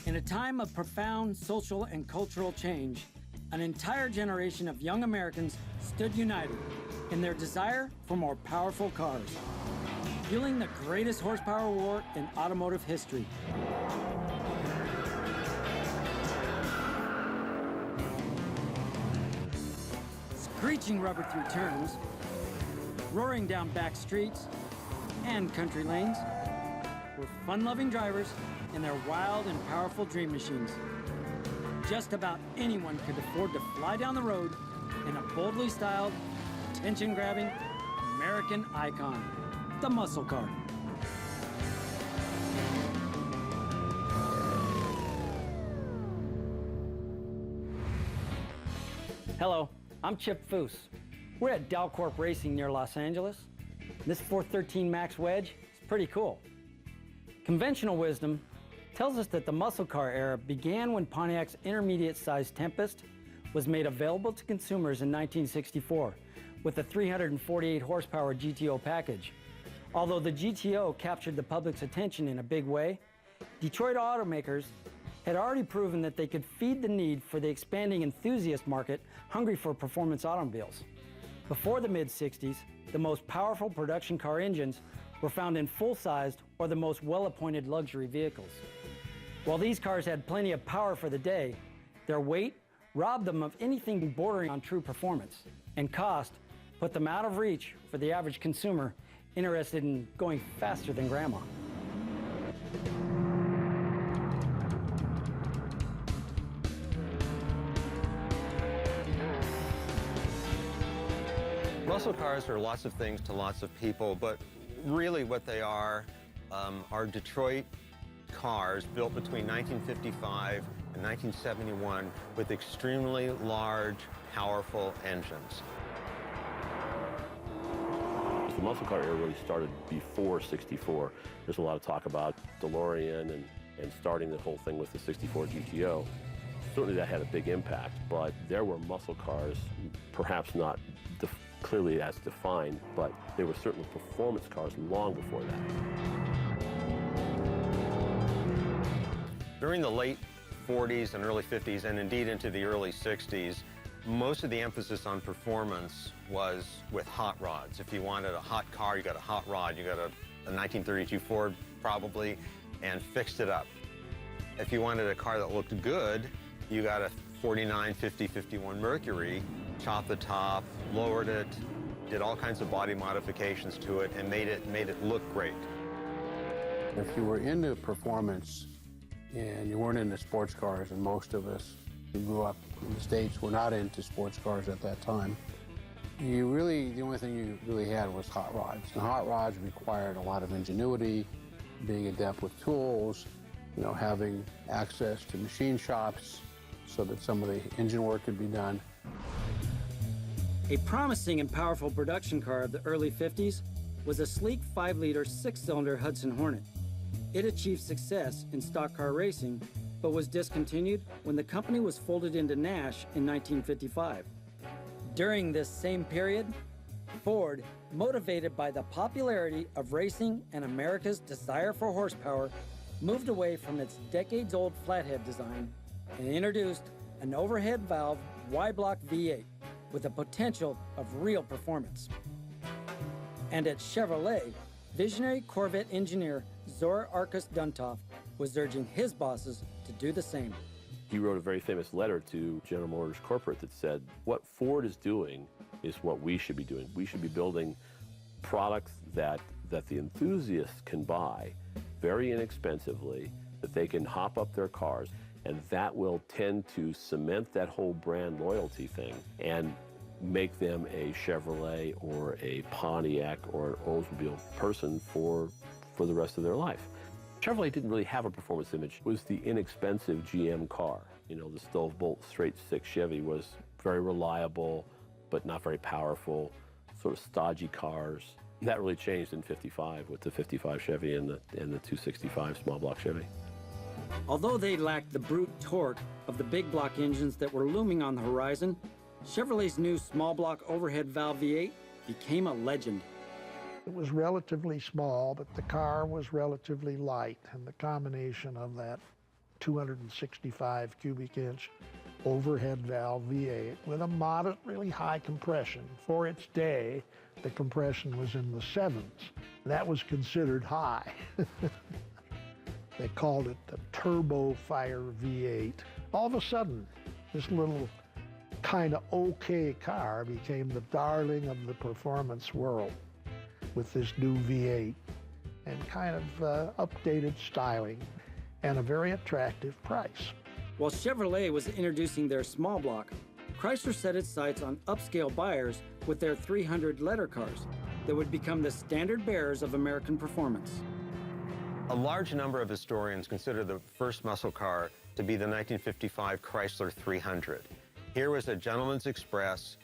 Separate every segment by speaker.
Speaker 1: In a time of profound social and cultural change, an entire generation of young Americans stood united in their desire for more powerful cars, fueling the greatest horsepower war in automotive history. Screeching rubber through turns, roaring down back streets and country lanes, were fun-loving drivers in their wild and powerful dream machines. Just about anyone could afford to fly down the road in a boldly styled, attention-grabbing American icon, the muscle car. Hello, I'm Chip Foose. We're at Dalcorp Racing near Los Angeles. This 413 Max Wedge is pretty cool. Conventional wisdom tells us that the muscle car era began when Pontiac's intermediate-sized Tempest was made available to consumers in 1964 with the 348 horsepower GTO package. Although the GTO captured the public's attention in a big way, Detroit automakers had already proven that they could feed the need for the expanding enthusiast market hungry for performance automobiles. Before the mid-60s, the most powerful production car engines were found in full-sized or the most well-appointed luxury vehicles. While these cars had plenty of power for the day, their weight robbed them of anything bordering on true performance, and cost put them out of reach for the average consumer interested in going faster than grandma.
Speaker 2: Muscle cars are lots of things to lots of people, but really what they are Detroit cars built between 1955 and 1971 with extremely large, powerful engines.
Speaker 3: The muscle car era really started before '64. There's a lot of talk about DeLorean and starting the whole thing with the '64 GTO. Certainly that had a big impact, but there were muscle cars, perhaps not clearly as defined, but they were certainly performance cars long before that.
Speaker 2: During the late 40s and early 50s, and indeed into the early 60s, most of the emphasis on performance was with hot rods. If you wanted a hot car, you got a hot rod. You got a 1932 Ford, probably, and fixed it up. If you wanted a car that looked good, you got a 49, 50, 51 Mercury, chopped the top, lowered it, did all kinds of body modifications to it, and made it look great.
Speaker 4: If you were into performance and you weren't into sports cars, and most of us who grew up in the States were not into sports cars at that time, the only thing you really had was hot rods. And hot rods required a lot of ingenuity, being adept with tools, having access to machine shops so that some of the engine work could be done.
Speaker 1: A promising and powerful production car of the early 50s was a sleek 5-liter 6-cylinder Hudson Hornet. It achieved success in stock car racing, but was discontinued when the company was folded into Nash in 1955. During this same period, Ford, motivated by the popularity of racing and America's desire for horsepower, moved away from its decades-old flathead design and introduced an overhead valve Y-block V8 with the potential of real performance. And at Chevrolet, visionary Corvette engineer Zora Arkus Duntov was urging his bosses to do the same.
Speaker 3: He wrote a very famous letter to General Motors corporate that said, what Ford is doing is what we should be doing. We should be building products that the enthusiasts can buy very inexpensively, that they can hop up their cars, and that will tend to cement that whole brand loyalty thing and make them a Chevrolet or a Pontiac or an Oldsmobile person for the rest of their life. Chevrolet didn't really have a performance image. It was the inexpensive GM car. The stove bolt straight six Chevy was very reliable, but not very powerful, sort of stodgy cars. That really changed in '55 with the '55 Chevy and the 265 small block Chevy.
Speaker 1: Although they lacked the brute torque of the big block engines that were looming on the horizon, Chevrolet's new small block overhead valve V8 became a legend.
Speaker 5: It was relatively small, but the car was relatively light, and the combination of that 265 cubic inch overhead valve V8 with a moderately high compression. For its day, the compression was in the 7s. That was considered high. They called it the Turbo Fire V8. All of a sudden, this little kind of okay car became the darling of the performance world with this new V8 and kind of updated styling and a very attractive price.
Speaker 1: While Chevrolet was introducing their small block, Chrysler set its sights on upscale buyers with their 300 letter cars that would become the standard bearers of American performance.
Speaker 2: A large number of historians consider the first muscle car to be the 1955 Chrysler 300. Here was a gentleman's express,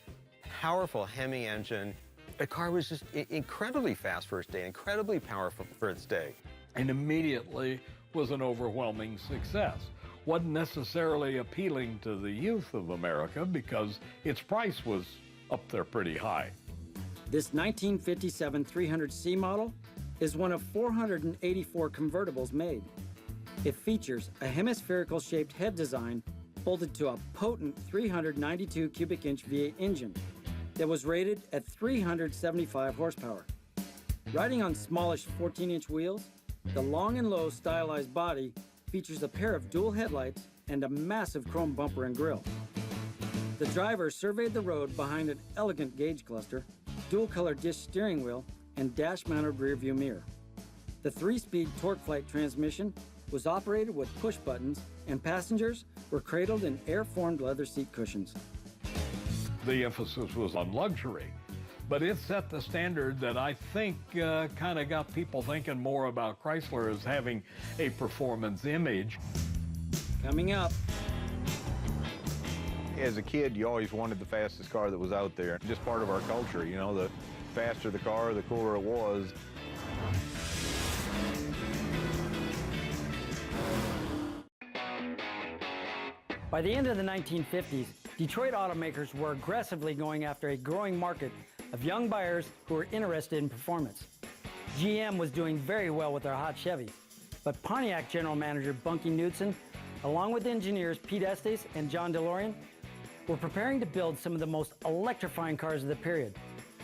Speaker 2: powerful Hemi engine. The car was just incredibly fast for its day, incredibly powerful for its day.
Speaker 6: And immediately was an overwhelming success. Wasn't necessarily appealing to the youth of America because its price was up there pretty high.
Speaker 1: This 1957 300C model is one of 484 convertibles made. It features a hemispherical-shaped head design bolted to a potent 392 cubic inch V8 engine that was rated at 375 horsepower. Riding on smallish 14-inch wheels, the long and low stylized body features a pair of dual headlights and a massive chrome bumper and grille. The driver surveyed the road behind an elegant gauge cluster, dual-color disc steering wheel, and dash-mounted rear-view mirror. The 3-speed torque-flight transmission was operated with push buttons, and passengers were cradled in air-formed leather seat cushions.
Speaker 6: The emphasis was on luxury, but it set the standard that I think kind of got people thinking more about Chrysler as having a performance image.
Speaker 1: Coming up,
Speaker 7: as a kid, you always wanted the fastest car that was out there. Just part of our culture, you know, the faster the car, the cooler it was.
Speaker 1: by the end of the 1950s, Detroit automakers were aggressively going after a growing market of young buyers who were interested in performance. GM was doing very well with their hot Chevys, but Pontiac general manager Bunky Knudsen, along with engineers Pete Estes and John DeLorean, were preparing to build some of the most electrifying cars of the period.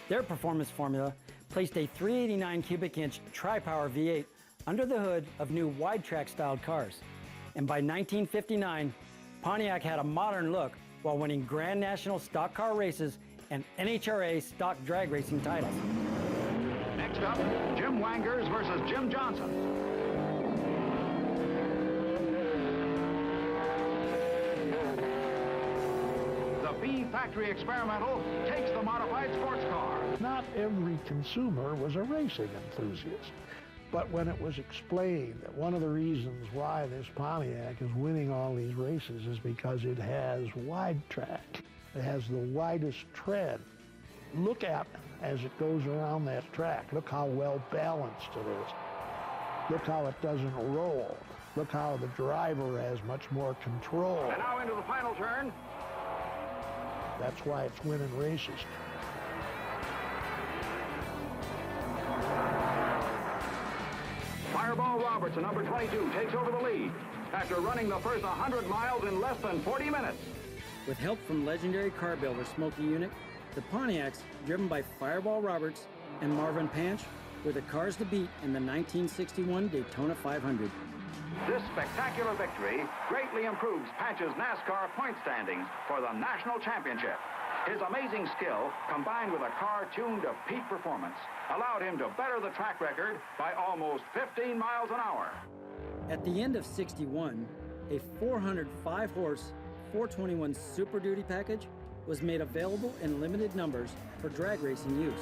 Speaker 1: Their performance formula placed a 389 cubic inch tri-power V8 under the hood of new wide-track styled cars. And by 1959, Pontiac had a modern look while winning Grand National stock car races and NHRA stock drag racing titles.
Speaker 8: Next up, Jim Wangers versus Jim Johnson. The B Factory Experimental takes the modified sports car.
Speaker 5: Not every consumer was a racing enthusiast. But when it was explained that one of the reasons why this Pontiac is winning all these races is because it has wide track. It has the widest tread. Look at as it goes around that track. Look how well balanced it is. Look how it doesn't roll. Look how the driver has much more control.
Speaker 8: And now into the final turn.
Speaker 5: That's why it's winning races.
Speaker 8: Fireball Robertson, number 22, takes over the lead after running the first 100 miles in less than 40 minutes.
Speaker 1: With help from legendary car builder Smokey Unick, the Pontiacs, driven by Fireball Roberts and Marvin Panch, were the cars to beat in the 1961 Daytona 500.
Speaker 8: This spectacular victory greatly improves Panch's NASCAR point standings for the national championship. His amazing skill, combined with a car tuned to peak performance, allowed him to better the track record by almost 15 miles an hour.
Speaker 1: At the end of 61, a 405-horse 421 Super Duty package was made available in limited numbers for drag racing use.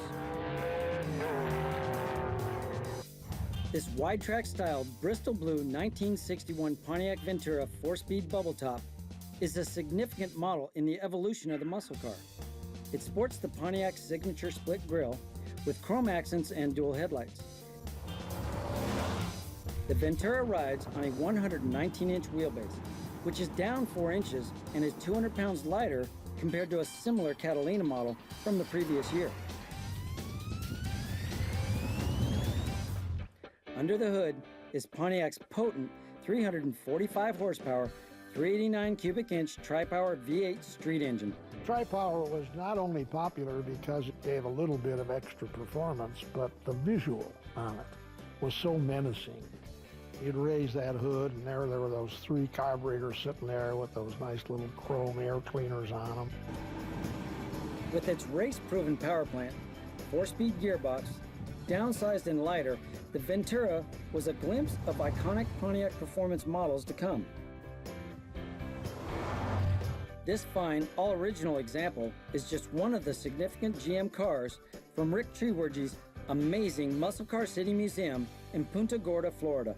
Speaker 1: This wide-track styled Bristol Blue 1961 Pontiac Ventura 4-speed bubble top is a significant model in the evolution of the muscle car. It sports the Pontiac signature split grille with chrome accents and dual headlights. The Ventura rides on a 119-inch wheelbase, which is down 4 inches and is 200 pounds lighter compared to a similar Catalina model from the previous year. Under the hood, is Pontiac's potent 345 horsepower, 389 cubic inch tri-power V8 street engine.
Speaker 5: Tri-Power was not only popular because it gave a little bit of extra performance, but the visual on it was so menacing. You'd raise that hood, and there were those three carburetors sitting there with those nice little chrome air cleaners on them.
Speaker 1: With its race-proven power plant, 4-speed gearbox, downsized and lighter, the Ventura was a glimpse of iconic Pontiac performance models to come. This fine, all-original example is just one of the significant GM cars from Rick Trewergy's amazing Muscle Car City Museum in Punta Gorda, Florida.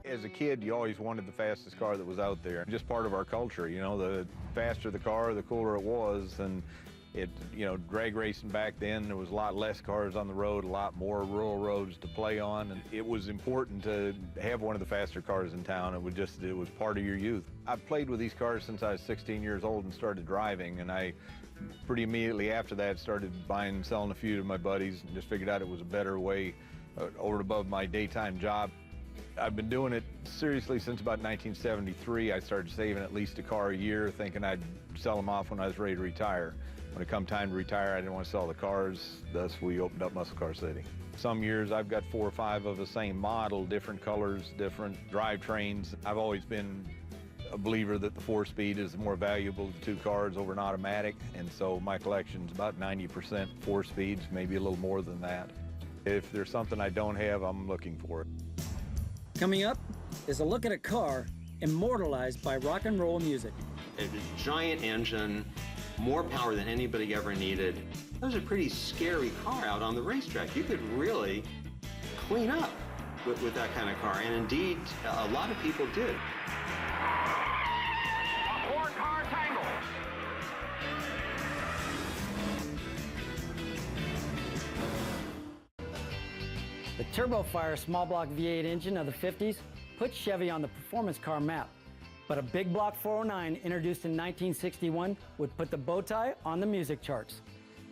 Speaker 7: As a kid, you always wanted the fastest car that was out there. Just part of our culture, you know, the faster the car, the cooler it was. And it, you know, drag racing back then, there was a lot less cars on the road, a lot more rural roads to play on. And it was important to have one of the faster cars in town. It was part of your youth. I've played with these cars since I was 16 years old and started driving. And I pretty immediately after that started buying and selling a few to my buddies and just figured out it was a better way over and above my daytime job. I've been doing it seriously since about 1973. I started saving at least a car a year, thinking I'd sell them off when I was ready to retire. When it come time to retire, I didn't want to sell the cars, thus we opened up Muscle Car City. Some years I've got 4 or 5 of the same model, different colors, different drivetrains. I've always been a believer that the 4-speed is more valuable to 2 cars over an automatic, and so my collection's about 90% 4-speeds, maybe a little more than that. If there's something I don't have, I'm looking for it.
Speaker 1: Coming up is a look at a car immortalized by rock and roll music.
Speaker 2: A giant engine, more power than anybody ever needed. That was a pretty scary car out on the racetrack. You could really clean up with that kind of car, and indeed, a lot of people did.
Speaker 8: A 4-car tangle.
Speaker 1: The Turbofire small block V8 engine of the 50s put Chevy on the performance car map. But a big block 409 introduced in 1961 would put the bow tie on the music charts.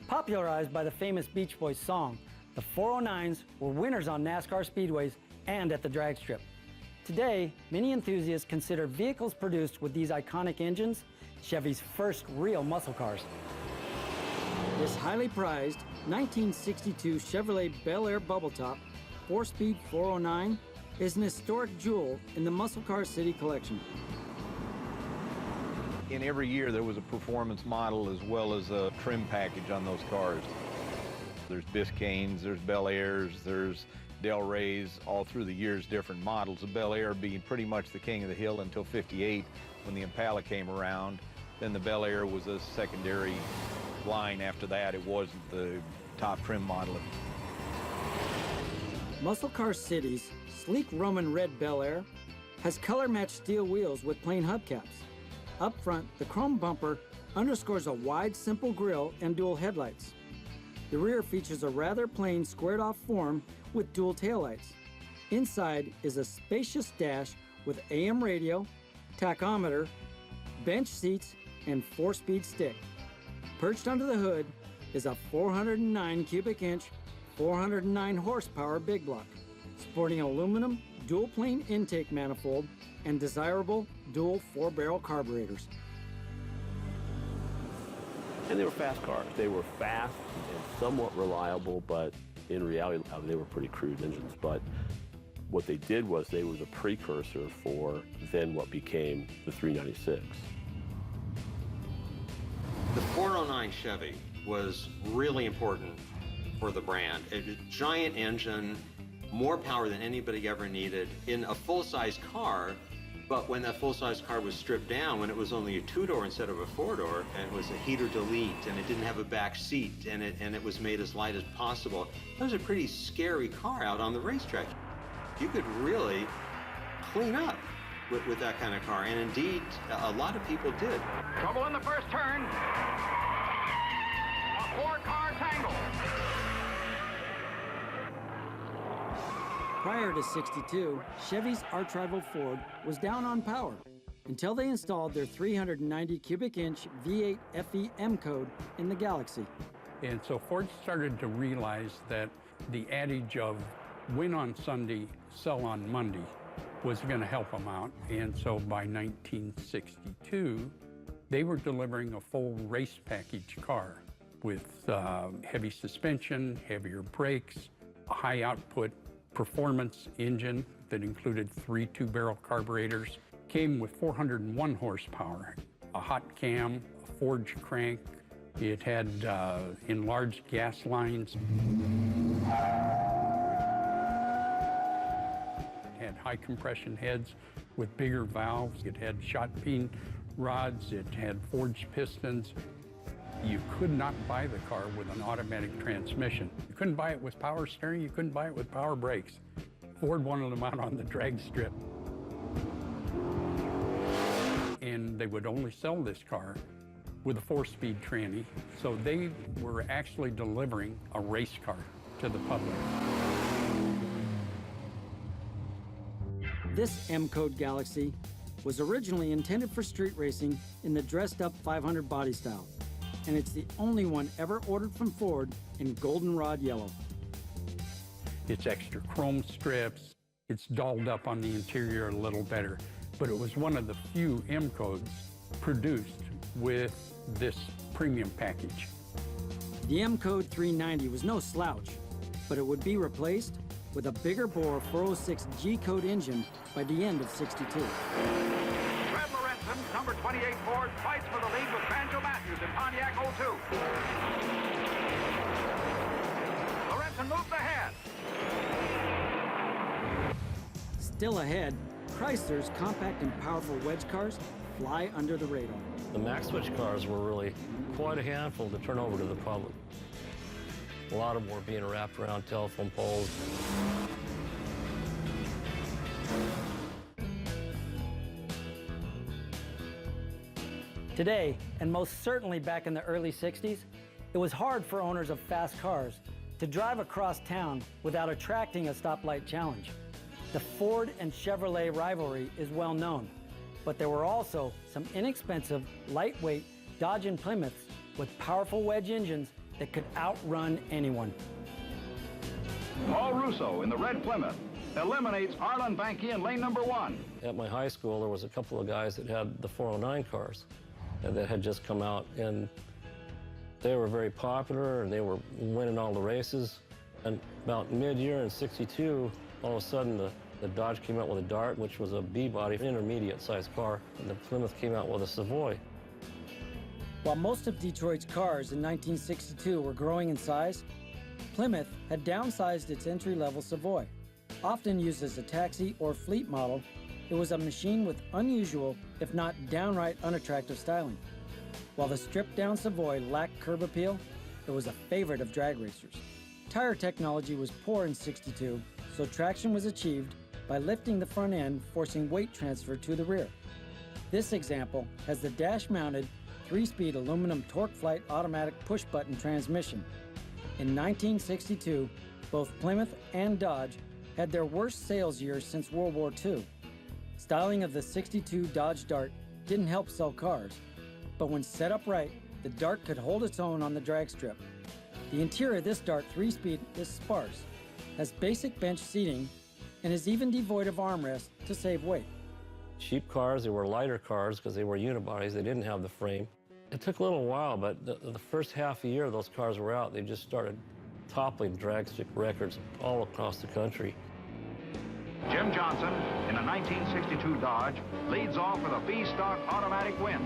Speaker 1: Popularized by the famous Beach Boys song, the 409s were winners on NASCAR speedways and at the drag strip. Today, many enthusiasts consider vehicles produced with these iconic engines Chevy's first real muscle cars. This highly prized 1962 Chevrolet Bel Air Bubble Top 4-speed 409 is an historic jewel in the Muscle Car City collection.
Speaker 7: In every year there was a performance model as well as a trim package on those cars. There's Biscaynes, there's Bel Airs, there's Del Reys, all through the years different models. The Bel Air being pretty much the king of the hill until '58 when the Impala came around. Then the Bel Air was a secondary line after that. It wasn't the top trim model.
Speaker 1: Muscle Car City's sleek Roman red Bel Air has color-matched steel wheels with plain hubcaps. Up front, the chrome bumper underscores a wide, simple grille and dual headlights. The rear features a rather plain, squared-off form with dual taillights. Inside is a spacious dash with AM radio, tachometer, bench seats, and 4-speed stick. Perched under the hood is a 409 cubic inch, 409 horsepower big block, sporting an aluminum dual-plane intake manifold and desirable dual 4-barrel carburetors.
Speaker 3: And they were fast cars. They were fast and somewhat reliable, but in reality, they were pretty crude engines. But what they did was they were the precursor for then what became the 396.
Speaker 2: The 409 Chevy was really important for the brand. A giant engine, more power than anybody ever needed in a full-size car. But when that full-size car was stripped down, when it was only a 2-door instead of a 4-door, and it was a heater delete, and it didn't have a back seat, and it was made as light as possible, that was a pretty scary car out on the racetrack. You could really clean up with that kind of car, and indeed, a lot of people did.
Speaker 8: Trouble in the first turn. A 4-car tangle.
Speaker 1: Prior to '62, Chevy's arch-rival Ford was down on power until they installed their 390 cubic inch V8 FE M code in the Galaxy.
Speaker 9: And so Ford started to realize that the adage of win on Sunday, sell on Monday was going to help them out. And so by 1962, they were delivering a full race package car with heavy suspension, heavier brakes, a high output performance engine that included 3 two-barrel carburetors, came with 401 horsepower, a hot cam, a forged crank. It had enlarged gas lines. It had high compression heads with bigger valves. It had shot peen rods. It had forged pistons. You could not buy the car with an automatic transmission. You couldn't buy it with power steering. You couldn't buy it with power brakes. Ford wanted them out on the drag strip. And they would only sell this car with a 4-speed tranny. So they were actually delivering a race car to the public.
Speaker 1: This M-Code Galaxy was originally intended for street racing in the dressed-up 500 body style, and it's the only one ever ordered from Ford in goldenrod yellow.
Speaker 9: It's extra chrome strips. It's dolled up on the interior a little better, but it was one of the few M-Codes produced with this premium package.
Speaker 1: The M-Code 390 was no slouch, but it would be replaced with a bigger bore 406 G-Code engine by the end of '62.
Speaker 8: Fred Lorenzen, number 28 Ford, fights for the lead with Banjo Matthews in Pontiac 02. Lorenzen moves ahead.
Speaker 1: Still ahead, Chrysler's compact and powerful wedge cars fly under the radar.
Speaker 10: The max switch cars were really quite a handful to turn over to the public. A lot of them were being wrapped around telephone poles.
Speaker 1: Today, and most certainly back in the early '60s, it was hard for owners of fast cars to drive across town without attracting a stoplight challenge. The Ford and Chevrolet rivalry is well known, but there were also some inexpensive, lightweight Dodge and Plymouths with powerful wedge engines that could outrun anyone.
Speaker 8: Paul Russo in the red Plymouth eliminates Arlen Banky in lane number 1.
Speaker 10: At my high school, there was a couple of guys that had the 409 cars that had just come out, and they were very popular, and they were winning all the races. And about mid-year in '62, all of a sudden, the Dodge came out with a Dart, which was a B-body, intermediate-sized car, and the Plymouth came out with a Savoy.
Speaker 1: While most of Detroit's cars in 1962 were growing in size, Plymouth had downsized its entry-level Savoy. Often used as a taxi or fleet model, it was a machine with unusual, if not downright unattractive styling. While the stripped-down Savoy lacked curb appeal, it was a favorite of drag racers. Tire technology was poor in '62, so traction was achieved by lifting the front end, forcing weight transfer to the rear. This example has the dash-mounted 3-speed aluminum TorqueFlite automatic push-button transmission. In 1962, both Plymouth and Dodge had their worst sales years since World War II. Styling of the '62 Dodge Dart didn't help sell cars, but when set up right, the Dart could hold its own on the drag strip. The interior of this Dart 3-speed is sparse, has basic bench seating, and is even devoid of armrests to save weight.
Speaker 10: Cheap cars, they were lighter cars because they were unibodies. They didn't have the frame. It took a little while, but the first half a year those cars were out, they just started toppling drag strip records all across the country.
Speaker 8: Jim Johnson in a 1962 Dodge leads off with a B-stock automatic win.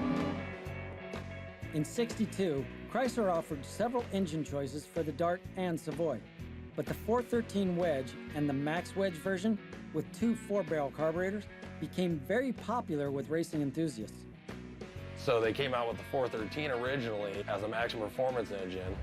Speaker 1: In '62, Chrysler offered several engine choices for the Dart and Savoy, but the 413 wedge and the Max Wedge version with 2 4-barrel carburetors became very popular with racing enthusiasts.
Speaker 11: So they came out with the 413 originally as a maximum performance engine,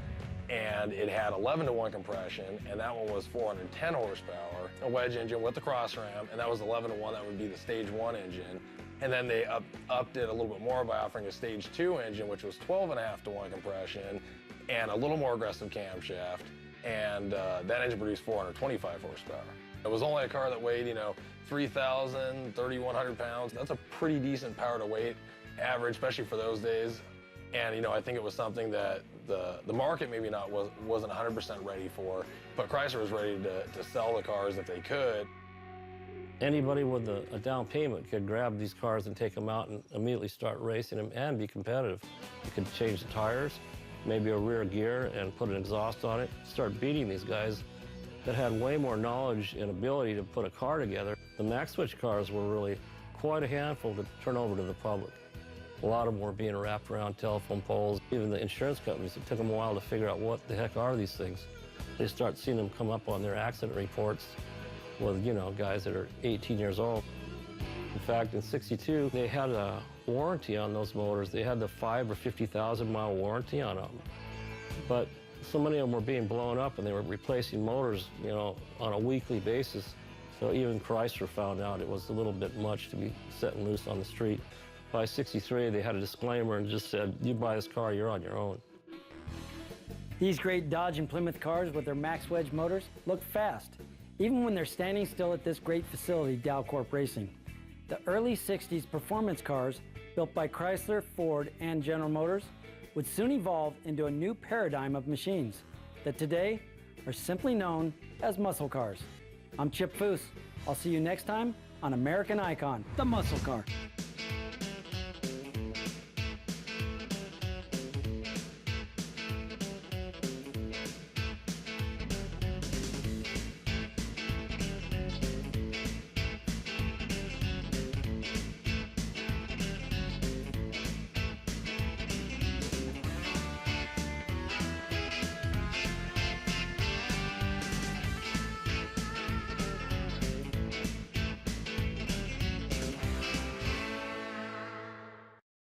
Speaker 11: and it had 11-to-1 compression, and that one was 410 horsepower, a wedge engine with the cross ram, and that was 11-to-1. That would be the stage 1 engine. And then they upped it a little bit more by offering a stage 2 engine, which was 12.5-to-1 compression and a little more aggressive camshaft, and that engine produced 425 horsepower. It was only a car that weighed, 3,000, 3,100 pounds. That's a pretty decent power to weight average, especially for those days. And, you know, I think it was something that the market maybe wasn't 100% ready for, but Chrysler was ready to sell the cars if they could.
Speaker 10: Anybody with a down payment could grab these cars and take them out and immediately start racing them and be competitive. You could change the tires, maybe a rear gear, and put an exhaust on it, start beating these guys that had way more knowledge and ability to put a car together. The Max Switch cars were really quite a handful to turn over to the public. A lot of them were being wrapped around telephone poles. Even the insurance companies, it took them a while to figure out what the heck are these things. They start seeing them come up on their accident reports with, you know, guys that are 18 years old. In fact, in '62, they had a warranty on those motors. They had the 5 or 50,000 mile warranty on them. But so many of them were being blown up and they were replacing motors, you know, on a weekly basis. So even Chrysler found out it was a little bit much to be setting loose on the street. By '63, they had a disclaimer and just said, you buy this car, you're on your own.
Speaker 1: These great Dodge and Plymouth cars with their Max Wedge motors look fast, even when they're standing still at this great facility, Dalcorp Racing. The early '60s performance cars, built by Chrysler, Ford, and General Motors, would soon evolve into a new paradigm of machines that today are simply known as muscle cars. I'm Chip Foose. I'll see you next time on American Icon, the muscle car.